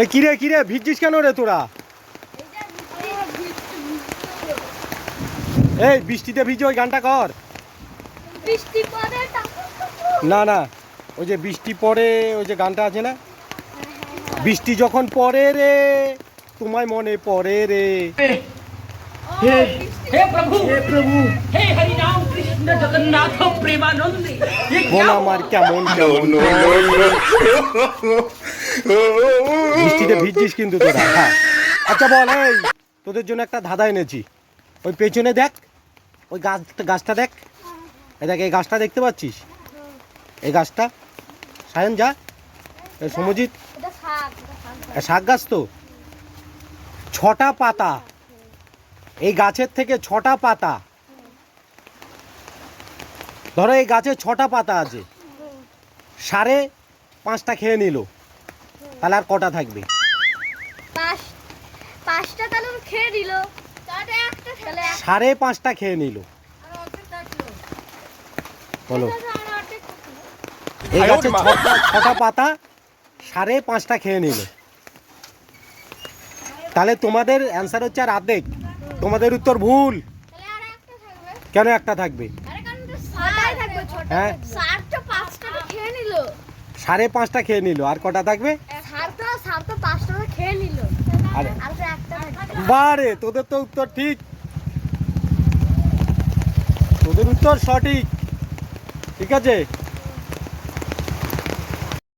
এ কিরে কিরে ভিজছিস কেন রে তোরা? এই বৃষ্টিতে ভিজে ওই গানটা কর। না না, ওই যে বৃষ্টি পড়ে ওই যে গানটা আছে না, বৃষ্টি যখন পড়ে রে তোমায় মনে পড়ে রে। हे हे प्रभु हे हरि राम कृष्ण जगन्नाथ प्रेमानंद মন আমার কেমন কেমন। বৃষ্টিতে ভিজছিস কিন্তু তোরা। হ্যাঁ আচ্ছা বল, এই তোদের জন্য একটা ধাঁধা এনেছি। ওই পেছনে দেখ, ওই গাছটা দেখ, এই দেখ এই গাছটা দেখতে পাচ্ছিস, এই গাছটা। সায়ন যা, এই সমজিৎ, শাক গাছ তো, 6টা পাতা, এই গাছের থেকে 6টা পাতা। ধরো এই গাছে 6টা পাতা আছে, 5.5টা খেয়ে নিল, তাহলে আর কটা থাকবে? 5টা তাহলে খেয়ে নিল, 5.5টা খেয়ে নিল। বলো, এই গাছে 6টা পাতা, 5.5টা খেয়ে নিল, তাহলে তোমাদের অ্যান্সার হচ্ছে আর অর্ধেক। তোমাদের উত্তর ভুল। কেন একটা থাকবে? হ্যাঁ 5টা খেয়ে নিল, 5.5টা খেয়ে নিল, আর কটা থাকবে? 5টা খেয়ে নিল, আরে আর তো একটা থাকবে। বারে, তোদের তো উত্তর ঠিক, তোদের উত্তর সঠিক। ঠিক আছে।